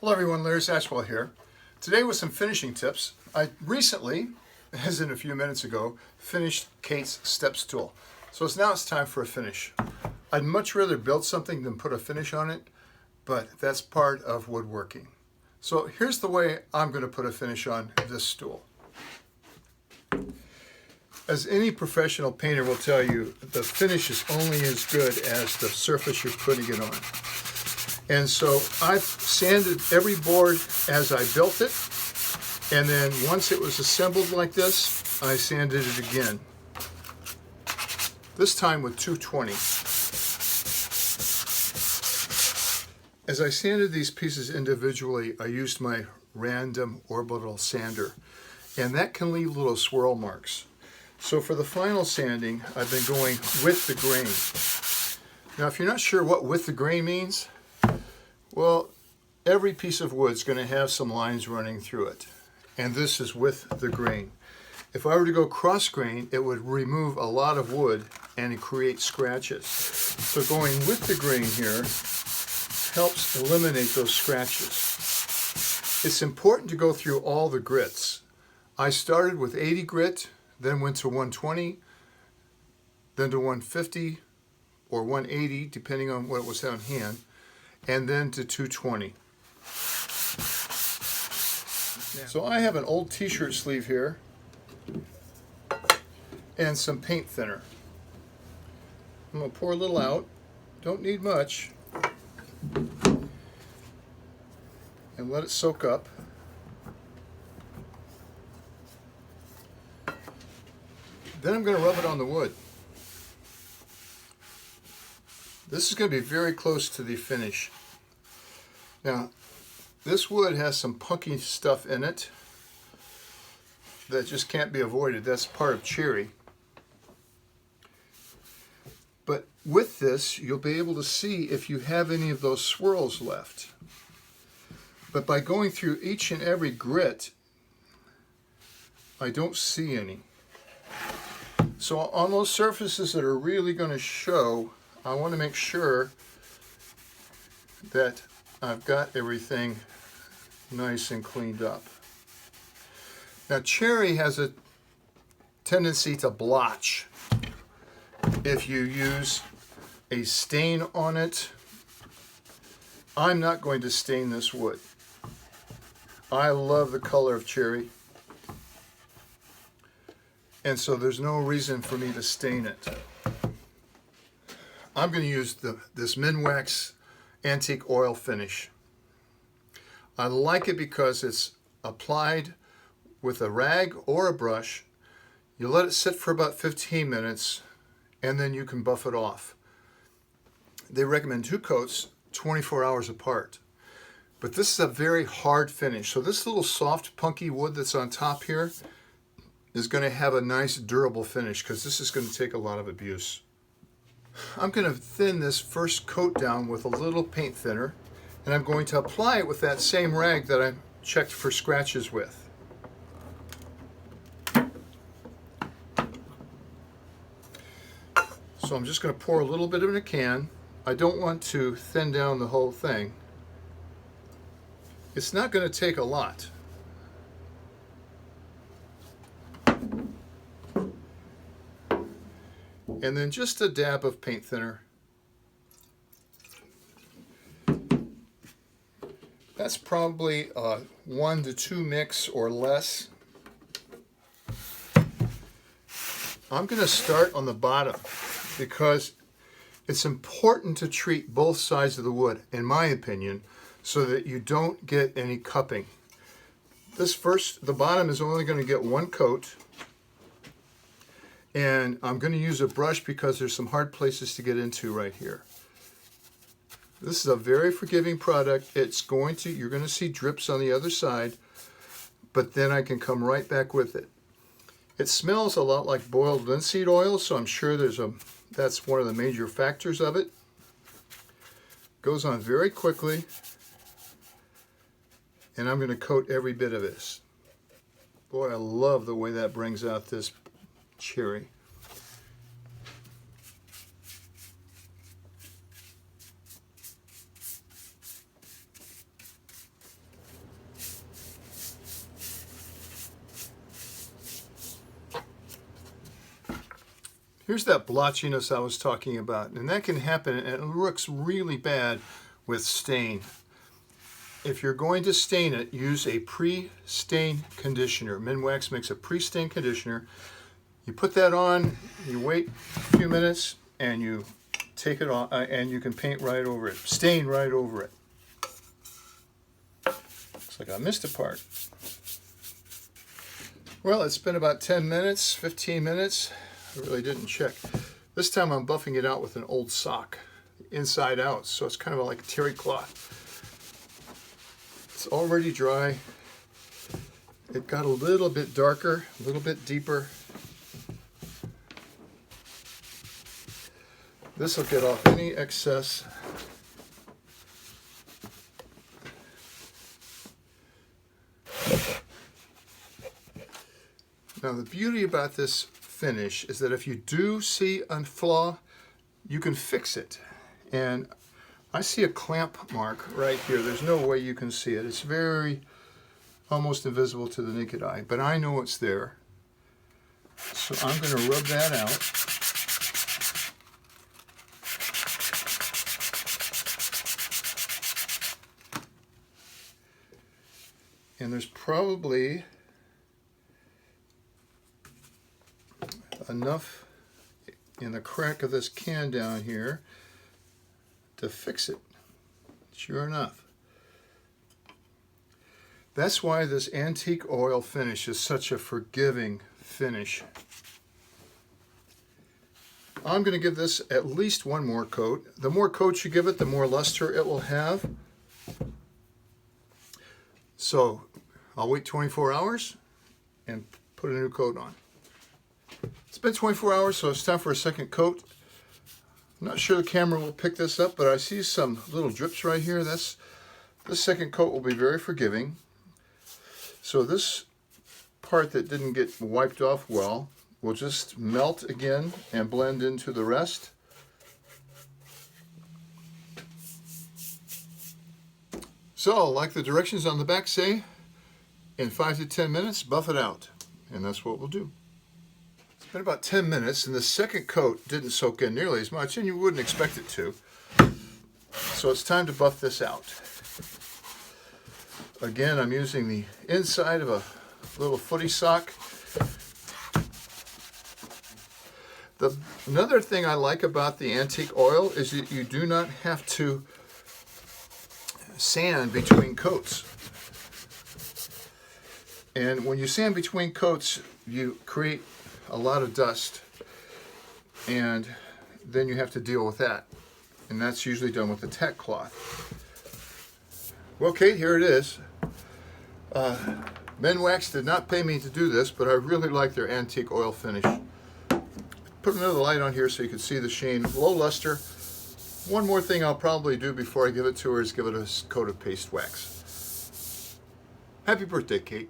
Hello everyone, Larry Satchwell here. Today with some finishing tips. I recently, as in a few minutes ago, finished Kate's step stool. So now it's time for a finish. I'd much rather build something than put a finish on it, but that's part of woodworking. So here's the way I'm going to put a finish on this stool. As any professional painter will tell you, the finish is only as good as the surface you're putting it on. And so I've sanded every board as I built it, and then once it was assembled like this, I sanded it again. This time with 220. As I sanded these pieces individually, I used my random orbital sander, and that can leave little swirl marks. So for the final sanding, I've been going with the grain. Now if you're not sure what with the grain means, well, every piece of wood is going to have some lines running through it, and this is with the grain. If I were to go cross grain, it would remove a lot of wood and create scratches. So going with the grain here helps eliminate those scratches. It's important to go through all the grits. I started with 80 grit, then went to 120, then to 150 or 180, depending on what was on hand, and then to 220. So I have an old t-shirt sleeve here and some paint thinner. I'm going to pour a little out, don't need much, and let it soak up. Then I'm going to rub it on the wood. This is going to be very close to the finish. Now, this wood has some punky stuff in it that just can't be avoided. That's part of cherry. But with this, you'll be able to see if you have any of those swirls left. But by going through each and every grit, I don't see any. So on those surfaces that are really going to show, I want to make sure that I've got everything nice and cleaned up. Now cherry has a tendency to blotch if you use a stain on it. I'm not going to stain this wood. I love the color of cherry, and so there's no reason for me to stain it. I'm going to use this MinWax Antique Oil finish. I like it because it's applied with a rag or a brush. You let it sit for about 15 minutes and then you can buff it off. They recommend 2 coats, 24 hours apart. But this is a very hard finish. So this little soft punky wood that's on top here is going to have a nice durable finish because this is going to take a lot of abuse. I'm going to thin this first coat down with a little paint thinner, and I'm going to apply it with that same rag that I checked for scratches with. So I'm just going to pour a little bit in a can. I don't want to thin down the whole thing. It's not going to take a lot. And then just a dab of paint thinner. That's probably a 1 to 2 mix or less. I'm going to start on the bottom because it's important to treat both sides of the wood, in my opinion, so that you don't get any cupping. The bottom is only going to get 1 coat. And I'm going to use a brush because there's some hard places to get into right here. This is a very forgiving product. You're going to see drips on the other side, but then I can come right back with it. It smells a lot like boiled linseed oil, so I'm sure that's one of the major factors of it. Goes on very quickly, and I'm going to coat every bit of this. Boy, I love the way that brings out this cherry. Here's that blotchiness I was talking about, and that can happen, and it looks really bad with stain. If you're going to stain it, use a pre-stain conditioner. MinWax makes a pre-stain conditioner. You put that on, you wait a few minutes, and you take it off, and you can paint right over it, stain right over it. Looks like I missed a part. Well, it's been about 10 minutes, 15 minutes. I really didn't check. This time I'm buffing it out with an old sock, inside out, so it's kind of like a terry cloth. It's already dry. It got a little bit darker, a little bit deeper. This will get off any excess. Now the beauty about this finish is that if you do see a flaw, you can fix it. And I see a clamp mark right here. There's no way you can see it. It's very almost invisible to the naked eye, but I know it's there. So I'm going to rub that out. And there's probably enough in the crack of this can down here to fix it. Sure enough. That's why this antique oil finish is such a forgiving finish. I'm going to give this at least one more coat. The more coats you give it, the more luster it will have. So I'll wait 24 hours and put a new coat on. It's been 24 hours, so it's time for a second coat. I'm not sure the camera will pick this up, but I see some little drips right here. This second coat will be very forgiving. So this part that didn't get wiped off well will just melt again and blend into the rest. So, like the directions on the back say, in 5 to 10 minutes, buff it out. And that's what we'll do. It's been about 10 minutes, and the second coat didn't soak in nearly as much, and you wouldn't expect it to. So it's time to buff this out. Again, I'm using the inside of a little footy sock. Another thing I like about the antique oil is that you do not have to sand between coats. And when you sand between coats, you create a lot of dust, and then you have to deal with that. And that's usually done with a tack cloth. Well, Kate, here it is. MinWax did not pay me to do this, but I really like their antique oil finish. Put another light on here so you can see the sheen. Low luster. One more thing I'll probably do before I give it to her is give it a coat of paste wax. Happy birthday, Kate.